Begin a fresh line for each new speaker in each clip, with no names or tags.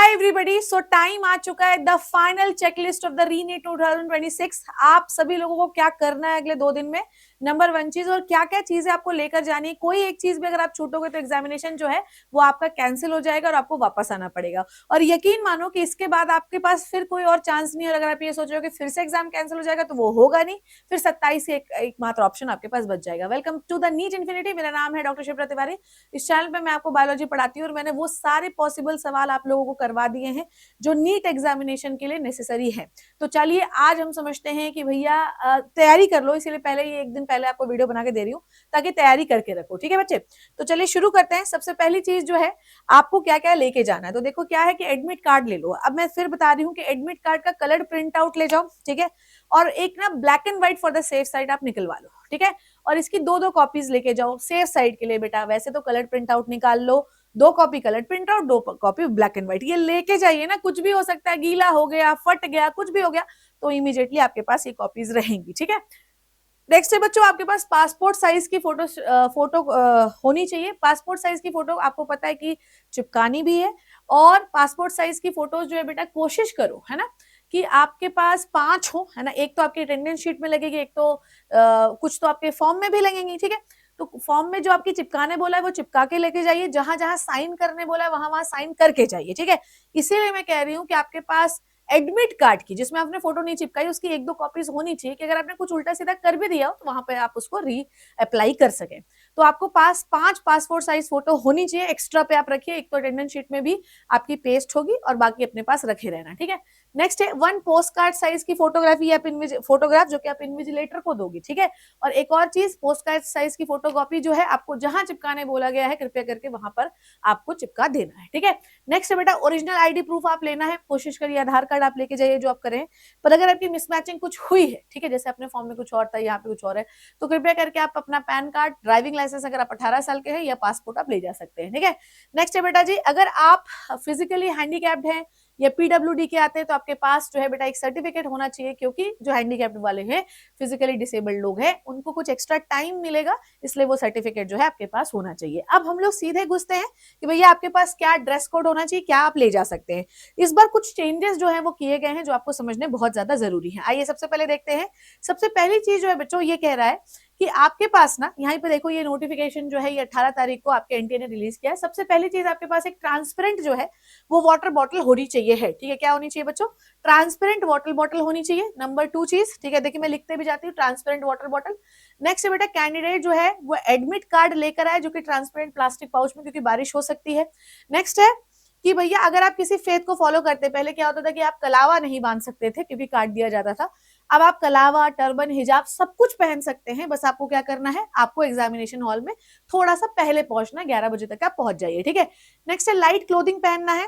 Hi everybody, सो time आ चुका है the final checklist of the रीनीट 2026। आप सभी लोगों को क्या करना है अगले 2 दिन में, नंबर 1 चीज, और क्या क्या चीजें आपको लेकर जानी है। कोई एक चीज भी अगर आप छूटोगे तो एग्जामिनेशन जो है वो आपका कैंसिल हो जाएगा और आपको वापस आना पड़ेगा। और यकीन मानो कि इसके बाद आपके पास फिर कोई और चांस नहीं है। और अगर आप ये सोच रहे हो कि फिर से एग्जाम कैंसिल हो जाएगा तो वो होगा नहीं। फिर 27 एक मात्र ऑप्शन आपके पास बच जाएगा। Welcome to the NEET infinity. मेरा नाम है डॉक्टर शिप्रा तिवारी। इस चैनल पे मैं आपको बायोलॉजी पढ़ाती हूँ और मैंने वो सारे पॉसिबल सवाल आप लोगों को करवा दिए हैं जो नीट एग्जामिनेशन के लिए नेसेसरी है। तो चलिए आज हम समझते हैं कि भैया तैयारी कर लो, इसीलिए पहले ये एक दिन पहले आपको वीडियो बना के दे रही हूँ ताकि तैयारी करके रखो। ठीक है बच्चे, तो चलिए शुरू करते हैं। सबसे पहली चीज जो है आपको क्या क्या लेके जाना है, तो देखो क्या है कि एडमिट कार्ड ले लो। अब मैं फिर बता रही हूँ कि एडमिट कार्ड का कलर्ड प्रिंट आउट ले जाओ, ठीक है, और एक ना black and white for the safe side आप निकलवा लो, ठीक है, और इसकी 2-2 कॉपीज लेके जाओ सेफ साइड के लिए। बेटा वैसे तो कलर्ड प्रिंट आउट निकाल लो, 2 copy colour print out, 2 copy black and white, ये लेके जाइए ना। कुछ भी हो सकता है, गीला हो गया, फट गया, कुछ भी हो गया तो इमीडिएटली आपके पास ये कॉपीज रहेंगी। ठीक है, नेक्स्ट है बच्चों, आपके पास पासपोर्ट साइज की फोटो होनी चाहिए। पासपोर्ट साइज की फोटो आपको पता है कि चिपकानी भी है, और पासपोर्ट साइज की फोटोज जो है बेटा कोशिश करो है ना कि आपके पास 5 हो, है ना। एक तो आपकी अटेंडेंस शीट में लगेगी, एक तो कुछ तो आपके फॉर्म में भी लगेंगी, ठीक है। तो फॉर्म में जो आपकी चिपकाने बोला है वो चिपका के लेके जाइए, जहां जहां साइन करने बोला है वहां वहां साइन करके जाइए, ठीक है। इसीलिए मैं कह रही हूँ कि आपके पास एडमिट कार्ड की, जिसमें आपने फोटो नहीं चिपकाई, उसकी 1-2 कॉपीज होनी चाहिए कि अगर आपने कुछ उल्टा सीधा कर भी दिया हो तो वहां पे आप उसको री अप्लाई कर सके। तो आपको पास 5 पासपोर्ट साइज फोटो होनी चाहिए, एक्स्ट्रा पे आप रखिए। एक तो अटेंडेंस शीट में भी आपकी पेस्ट होगी और बाकी अपने पास रखे रहना, ठीक है। नेक्स्ट है 1 पोस्ट कार्ड साइज की फोटोग्राफी या फोटोग्राफ जो कि आप इन्विजिलेटर को दोगे, ठीक है। और एक और चीज, पोस्ट कार्ड साइज की फोटोकॉपी जो है आपको जहां चिपकाने बोला गया है कृपया करके वहां पर आपको चिपका देना है, ठीक है। नेक्स्ट है बेटा ओरिजिनल आईडी प्रूफ आप लेना है, कोशिश करिए आधार कार्ड आप लेके जाइए जो आप करें। पर अगर आपकी मिसमैचिंग कुछ हुई है, ठीक है, जैसे अपने फॉर्म में कुछ और था यहाँ पे कुछ और है, तो कृपया करके आप अपना पैन कार्ड, ड्राइविंग लाइसेंस अगर आप 18 साल के हैं, या पासपोर्ट आप ले जा सकते हैं, ठीक है। नेक्स्ट है बेटा जी, अगर आप फिजिकली हैंडीकैप्ड हैं या पीडब्ल्यूडी के आते हैं तो आपके पास जो है बेटा एक सर्टिफिकेट होना चाहिए, क्योंकि जो हैंडीकैप्ड वाले हैं, फिजिकली डिसेबल्ड लोग हैं, उनको कुछ एक्स्ट्रा टाइम मिलेगा, इसलिए वो सर्टिफिकेट जो है आपके पास होना चाहिए। अब हम लोग सीधे घुसते हैं कि भैया आपके पास क्या ड्रेस कोड होना चाहिए, क्या आप ले जा सकते हैं। इस बार कुछ चेंजेस जो है वो किए गए हैं जो आपको समझने बहुत ज्यादा जरूरी है। आइए सबसे पहले देखते हैं। सबसे पहली चीज जो है बच्चों ये कह रहा है कि आपके पास ना, यहाँ पे देखो ये नोटिफिकेशन जो है ये 18 तारीख को आपके एनटीए ने रिलीज किया है। सबसे पहली चीज आपके पास एक ट्रांसपेरेंट जो है वो वाटर बॉटल होनी चाहिए है, ठीक है। क्या होनी चाहिए बच्चों? ट्रांसपेरेंट वाटर बॉटल होनी चाहिए। नंबर 2 चीज, ठीक है, देखिए मैं लिखते भी जाती हूँ, ट्रांसपेरेंट वाटर बॉटल। नेक्स्ट बेटा कैंडिडेट जो है वो एडमिट कार्ड लेकर आए जो कि ट्रांसपेरेंट प्लास्टिक पाउच में, क्योंकि बारिश हो सकती है। नेक्स्ट है कि भैया अगर आप किसी फेथ को फॉलो करते, पहले क्या होता था कि आप कलावा नहीं बांध सकते थे क्योंकि काट दिया जाता था, अब आप कलावा, टर्बन, हिजाब सब कुछ पहन सकते हैं। बस आपको क्या करना है, आपको एग्जामिनेशन हॉल में थोड़ा सा पहले पहुंचना, 11 बजे तक आप पहुंच जाइए, ठीक है। नेक्स्ट है लाइट क्लोथिंग पहनना है।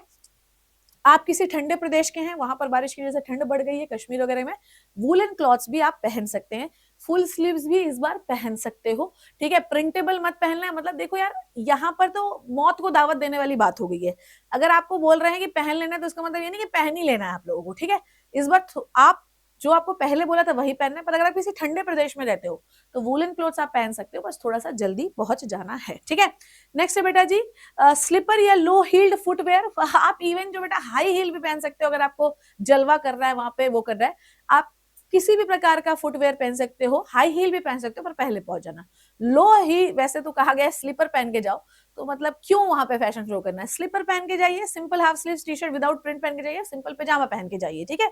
आप किसी ठंडे प्रदेश के हैं, वहां पर बारिश की वजह से ठंड बढ़ गई है, कश्मीर वगैरह में वूलन क्लॉथ्स भी आप पहन सकते हैं। फुल स्लीव्स भी इस बार पहन सकते हो, ठीक है। प्रिंटेबल मत पहनना है, मतलब देखो यार यहाँ पर तो मौत को दावत देने वाली बात हो गई है। अगर आपको बोल रहे हैं कि पहन लेना है तो इसका मतलब ये नहीं कि पहन ही लेना है आप लोगों को, ठीक है। इस बार आप जो आपको पहले बोला था वही पहनना है, पर अगर आप किसी ठंडे प्रदेश में रहते हो तो वूलन क्लोथ्स आप पहन सकते हो, बस थोड़ा सा जल्दी पहुंच जाना है, ठीक है। नेक्स्ट है बेटा जी स्लीपर या लो हील्ड फुटवेयर। आप इवन जो बेटा हाई हील भी पहन सकते हो, अगर आपको जलवा कर रहा है वहां पे, वो कर रहा है, आप किसी भी प्रकार का फुटवेयर पहन सकते हो, हाई हील भी पहन सकते हो, पर पहले पहुंच जाना। लो ही वैसे तो कहा गया स्लीपर पहन के जाओ, तो मतलब क्यों वहां पे फैशन शो करना है। स्लीपर पहन के जाइए, simple half sleeve T shirt without print पहन के जाइए, सिंपल पजामा पहन के जाइए, ठीक है।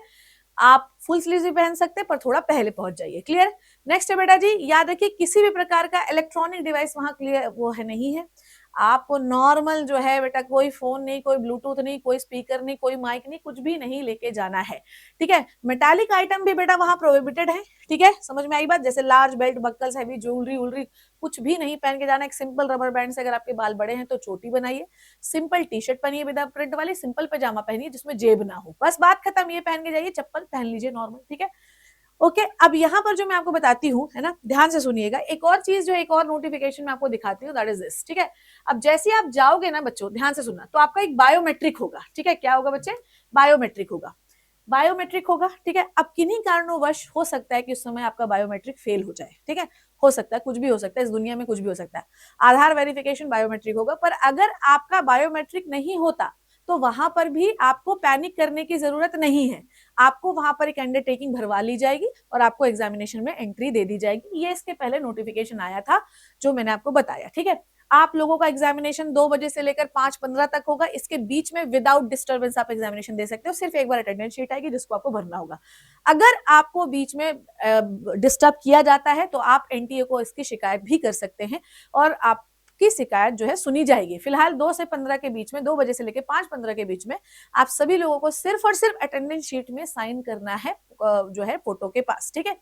आप फुल स्लीव भी पहन सकते हैं पर थोड़ा पहले पहुंच जाइए, क्लियर। नेक्स्ट है बेटा जी, याद रखिए किसी भी प्रकार का इलेक्ट्रॉनिक डिवाइस वहां क्लियर वो है नहीं है। आपको नॉर्मल जो है बेटा, कोई फोन नहीं, कोई ब्लूटूथ नहीं, कोई स्पीकर नहीं, कोई माइक नहीं, कुछ भी नहीं लेके जाना है, ठीक है। मेटालिक आइटम भी बेटा वहां प्रोहिबिटेड है, ठीक है, समझ में आई बात। जैसे लार्ज बेल्ट, बक्कल्स, हैवी ज्वेलरी उलरी कुछ भी नहीं पहन के जाना। एक सिंपल रबर बैंड से, अगर आपके बाल बड़े हैं तो चोटी बनाइए, सिंपल टी शर्ट पहनिए विद प्रिंट वाली, सिंपल पजामा पहनिए जिसमें जेब ना हो, बस बात खत्म। ये पहन के जाइए, चप्पल पहन लीजिए नॉर्मल, ठीक है। ओके अब यहाँ पर जो मैं आपको बताती हूँ है ना, ध्यान से सुनिएगा। एक और चीज जो एक और नोटिफिकेशन में आपको दिखाती हूँ, दैट इज दिस, ठीक है। अब जैसे आप जाओगे ना बच्चों, ध्यान से सुनना, तो आपका एक बायोमेट्रिक होगा, ठीक है। क्या होगा बच्चे? बायोमेट्रिक होगा, बायोमेट्रिक होगा, ठीक है। अब किन्हीं कारणोंवश हो सकता है कि उस समय आपका बायोमेट्रिक फेल हो जाए, ठीक है, हो सकता है, कुछ भी हो सकता है, इस दुनिया में कुछ भी हो सकता है। आधार वेरिफिकेशन बायोमेट्रिक होगा, पर अगर आपका बायोमेट्रिक नहीं होता तो वहां पर भी आपको पैनिक करने की जरूरत नहीं है। आपको वहां पर एक अंडरटेकिंग भरवा ली जाएगी और आपको एग्जामिनेशन में एंट्री दे दी जाएगी। ये इसके पहले नोटिफिकेशन आया था जो मैंने आपको बताया, ठीक है। आप लोगों का एग्जामिनेशन 2 बजे से लेकर 5:15 तक होगा। इसके बीच में विदाउट डिस्टर्बेंस आप एग्जामिनेशन दे सकते हो। सिर्फ एक बार अटेंडेंस शीट आएगी जिसको आपको भरना होगा। अगर आपको बीच में डिस्टर्ब किया जाता है तो आप एनटीए को इसकी शिकायत भी कर सकते हैं और आपकी शिकायत जो है सुनी जाएगी। फिलहाल 2 से 15 के बीच में, 2 बजे से लेकर 5:15 के बीच में आप सभी लोगों को सिर्फ और सिर्फ अटेंडेंस शीट में साइन करना है जो है फोटो के पास, ठीक है।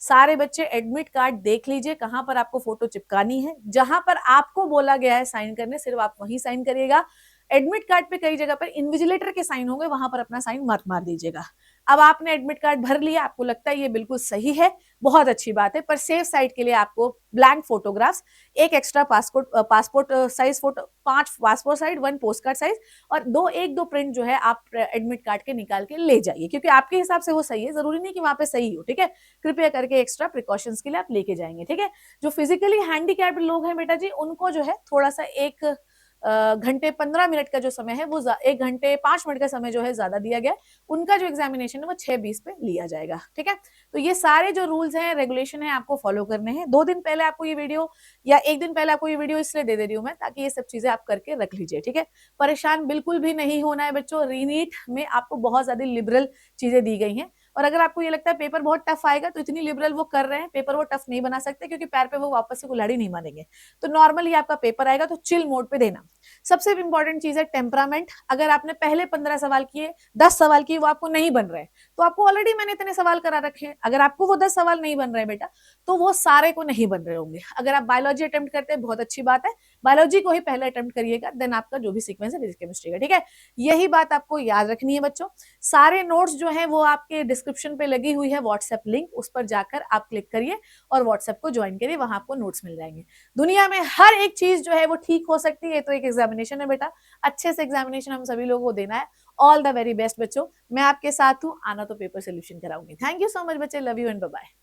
सारे बच्चे एडमिट कार्ड देख लीजिए कहां पर आपको फोटो चिपकानी है। जहां पर आपको बोला गया है साइन करने, सिर्फ आप वहीं साइन करिएगा। एडमिट कार्ड पे कई जगह पर इन्विजिलेटर के साइन होंगे, वहां पर अपना साइन मत मार दीजिएगा। अब आपने एडमिट कार्ड भर लिया, आपको लगता है ये बिल्कुल सही है, बहुत अच्छी बात है, पर सेफ साइड के लिए आपको ब्लैंक फोटोग्राफ्स, एक extra passport size photo, 5 passport size, 1 post card size और एक दो प्रिंट जो है आप एडमिट कार्ड के निकाल के ले जाइए, क्योंकि आपके हिसाब से वो सही है, जरूरी नहीं कि वहां पे सही हो, ठीक है। कृपया करके एक्स्ट्रा प्रिकॉशंस के लिए आप लेके जाएंगे, ठीक है। जो फिजिकली हैंडीकैप्ड लोग हैं बेटा जी, उनको जो है थोड़ा सा 1 घंटे 15 मिनट का जो समय है वो 1 घंटे 5 मिनट का समय जो है ज्यादा दिया गया। उनका जो एग्जामिनेशन है वो 6:20 पे लिया जाएगा, ठीक है। तो ये सारे जो रूल्स हैं, रेगुलेशन है, आपको फॉलो करने हैं। 2 दिन पहले आपको ये वीडियो या 1 दिन पहले आपको ये वीडियो इसलिए दे रही हूँ मैं, ताकि ये सब चीजें आप करके रख लीजिए, ठीक है। परेशान बिल्कुल भी नहीं होना है बच्चों। रीनीट में आपको बहुत ज्यादा लिबरल चीजें दी गई हैं और अगर आपको ये लगता है पेपर बहुत टफ आएगा तो इतनी लिबरल वो कर रहे हैं, पेपर वो टफ नहीं बना सकते क्योंकि पैर पे वो वापस से कुल्हाड़ी नहीं मारेंगे। तो नॉर्मली आपका पेपर आएगा तो चिल मोड पे देना। सबसे इंपॉर्टेंट चीज है टेम्परामेंट। अगर आपने पहले 15 सवाल किए, 10 सवाल किए, वो आपको नहीं बन रहे, तो आपको ऑलरेडी मैंने इतने सवाल करा रखे हैं, अगर आपको वो 10 सवाल नहीं बन रहे बेटा तो वो सारे को नहीं बन रहे होंगे। अगर आप बायोलॉजी अटेम्प्ट करते हैं बहुत अच्छी बात है, बायोलॉजी को ही पहले अटेम्प्ट करिएगा, देन आपका जो भी सीक्वेंस है फिजिक्स केमिस्ट्री का, ठीक है। यही बात आपको याद रखनी है बच्चों। सारे नोट्स जो है वो आपके डिस्क्रिप्शन पे लगी हुई है व्हाट्सएप लिंक, उस पर जाकर आप क्लिक करिए और व्हाट्सएप को ज्वाइन करिए, वहां आपको नोट्स मिल जाएंगे। दुनिया में हर एक चीज जो है वो ठीक हो सकती है, तो एक एग्जामिनेशन है बेटा, अच्छे से एग्जामिनेशन हम सभी लोगों को देना है। ऑल द वेरी बेस्ट बच्चों, मैं आपके साथ हूं, आना तो पेपर सोल्यूशन कराऊंगी। थैंक यू सो मच बच्चे, love you and bye bye.